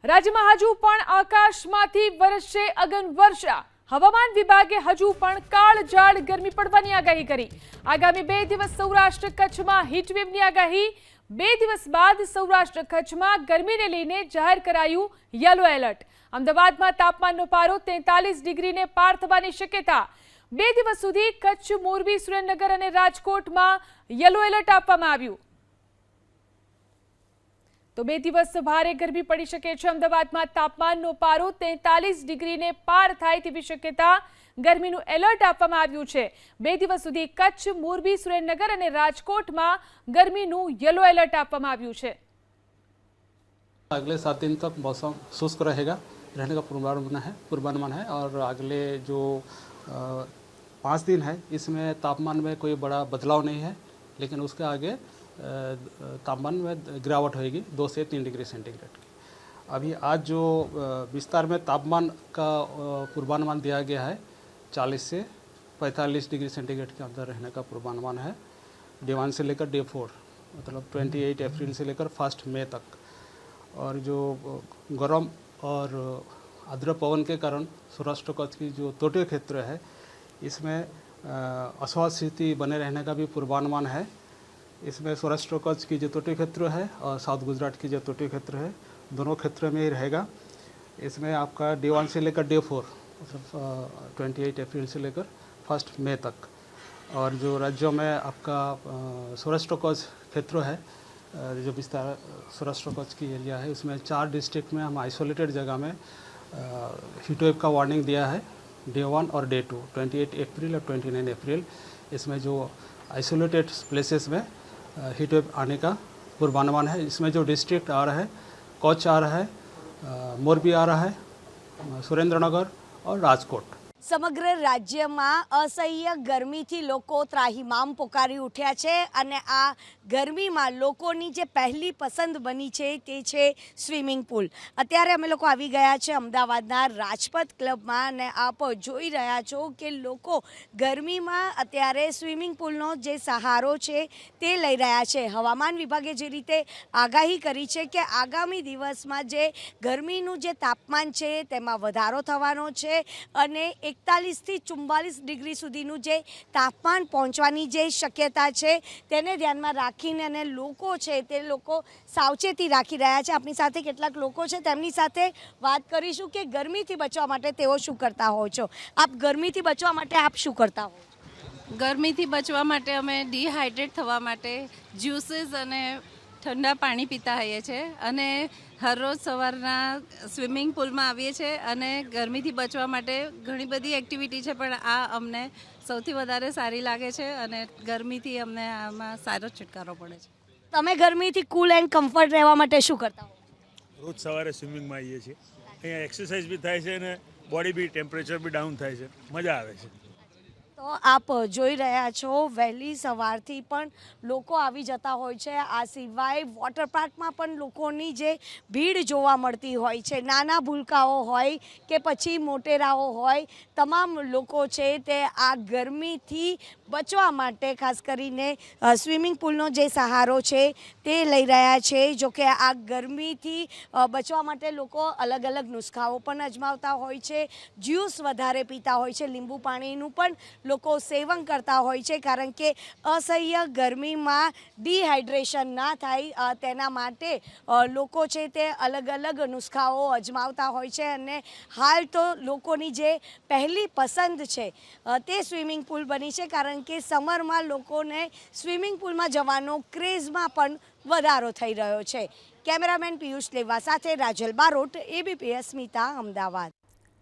રાજ્યમાં હજુ પણ આકાશમાંથી વરસશે અગનવર્ષા। હવામાન વિભાગે હજુ પણ કાળઝાળ ગરમી પડવાની આગાહી કરી। આગામી 2 દિવસ સૌરાષ્ટ્ર કચ્છમાં હીટવેવની આગાહી। 2 દિવસ બાદ સૌરાષ્ટ્ર કચ્છમાં ગરમીને લઈને જાહેર કરાયું યલો એલર્ટ। અમદાવાદમાં તાપમાનનો પારો 43 ડિગ્રીને પાર થવાની શક્યતા। 2 દિવસ સુધી કચ્છ, મોરબી, સુરેન્દ્રનગર અને રાજકોટમાં યલો એલર્ટ આપવામાં આવ્યું। તો 2 દિવસ ભારે ગરમી પડી શકે છે। અમદાવાદમાં તાપમાનનો પારો 43 ડિગ્રીને પાર થાય તેવી શક્યતા। ગરમીનું એલર્ટ આપવામાં આવ્યું છે। 2 દિવસ સુધી કચ્છ, મોરબી, સુરેન્દ્રનગર અને રાજકોટમાં ગરમીનું યલો એલર્ટ આપવામાં આવ્યું છે। अगले 7 दिन तक मौसम शुष्क रहेगा, रहने का पूर्वानुमान है और अगले जो 5 दिन है इसमें तापमान में कोई बड़ा बदलाव नहीं है, लेकिन उसके आगे तापमान में गिरावट होगी 2 से 3 डिग्री सेंटीग्रेड की। अभी आज जो विस्तार में तापमान का पूर्वानुमान दिया गया है 40 से 45 डिग्री सेंटीग्रेड के अंदर रहने का पूर्वानुमान है। डे 1 से लेकर डे 4 मतलब 28 अप्रैल से लेकर 1 मई तक। और जो गर्म और आर्द्र पवन के कारण सौराष्ट्र कच्छ की जो तटीय क्षेत्र है इसमें अस्वास्थ्य स्थिति बने रहने का भी पूर्वानुमान है। इसमें सौराष्ट्र कच्छ की जो तटीय क्षेत्र है और साउथ गुजरात की जो तटीय क्षेत्र है, दोनों क्षेत्र में ही रहेगा। इसमें आपका डे 1 से लेकर डे 4 मतलब 28 अप्रैल से लेकर 1 मई तक। और जो राज्यों में आपका सौराष्ट्र कच्छ क्षेत्र है, जो विस्तार सौराष्ट्र कच्छ की एरिया है, उसमें 4 डिस्ट्रिक्ट में हम आइसोलेटेड जगह में हीटवेव का वार्निंग दिया है। डे 1 और डे 2 28 अप्रैल और 29 अप्रैल इसमें जो आइसोलेटेड प्लेसेस में हीटवेव आने का पूर्वानुमान है। इसमें जो डिस्ट्रिक्ट आ रहा है, कच्छ आ रहा है, मोरबी आ रहा है, सुरेंद्रनगर और राजकोट। સમગ્ર રાજ્યમાં અસહ્ય ગરમીથી લોકો ત્રાહિમામ પોકારી ઉઠ્યા છે અને આ ગરમીમાં લોકોની જે પહેલી પસંદ બની છે તે છે સ્વિમિંગ પુલ। અત્યારે અમે લોકો આવી ગયા છે અમદાવાદના રાજપથ ક્લબમાં અને આપ જોઈ રહ્યા છો કે લોકો ગરમીમાં અત્યારે સ્વિમિંગ પુલનો જે સહારો છે તે લઈ રહ્યા છે। હવામાન વિભાગે જે રીતે આગાહી કરી છે કે આગામી દિવસમાં જે ગરમીનું જે તાપમાન છે તેમાં વધારો થવાનો છે અને 41 થી 44 ડિગ્રી સુધીનું જે તાપમાન પહોંચવાની જે શક્યતા છે તેને ધ્યાનમાં રાખીને અને લોકો છે તે લોકો સાવચેતી રાખી રહ્યા છે। આપણી સાથે કેટલાક લોકો છે તેમની સાથે વાત કરીશું કે ગરમીથી બચવા માટે તેઓ શું કરતા હો છો। આપ ગરમીથી બચવા માટે આપ શું કરતા હો? ગરમીથી બચવા માટે અમે ડિહાઇડ્રેટ થવા માટે જ્યુસીસ અને ઠંડા પાણી પીતા હોઈએ છીએ અને હરરોજ સવારના સ્વિમિંગ પુલમાં આવીએ છીએ અને ગરમીથી બચવા માટે ઘણી બધી એક્ટિવિટી છે પણ આ અમને સૌથી વધારે સારી લાગે છે અને ગરમીથી અમને આમાં સારો છુટકારો પડે છે। તમે ગરમીથી કૂલ એન્ડ કમ્ફર્ટ રહેવા માટે શું કરતા હો? રોજ સવારે સ્વિમિંગમાં આવીએ છીએ। અહીંયા એક્સરસાઇઝ બી થાય છે અને બોડી બી ટેમ્પરેચર બી ડાઉન થાય છે, મજા આવે છે। તો આપ જોઈ રહ્યા છો વહેલી સવારથી પણ લોકો આવી જતા હોય છે। આ સિવાય વોટર પાર્કમાં પણ લોકોની જે ભીડ જોવા મળતી હોય છે, નાના ભૂલકાઓ હોય કે પછી મોટેરાઓ હોય, તમામ લોકો છે તે આ ગરમીથી બચવા માટે ખાસ કરીને સ્વિમિંગ પુલનો જે સહારો છે તે લઈ રહ્યા છે। જો કે આ ગરમીથી બચવા માટે લોકો અલગ અલગ નુસ્ખાઓ પણ અજમાવતા હોય છે, જ્યુસ વધારે પીતા હોય છે, લીંબુ પાણીનું પણ લોકો સેવન કરતા હોય છે કારણ કે અસહ્ય ગરમીમાં ડિહાઇડ્રેશન ના થાય તેના માટે લોકો છે તે અલગ અલગ નુસ્ખાઓ અજમાવતા હોય છે અને હાલ તો લોકોની જે પહેલી પસંદ છે તે સ્વિમિંગ પુલ બની છે કારણ કે સમરમાં લોકોને સ્વિમિંગ પુલમાં જવાનો ક્રેઝમાં પણ વધારો થઈ રહ્યો છે। કેમેરામેન પિયુષ લેવા સાથે રાજલ બારોટ, ABP અસ્મિતા, અમદાવાદ।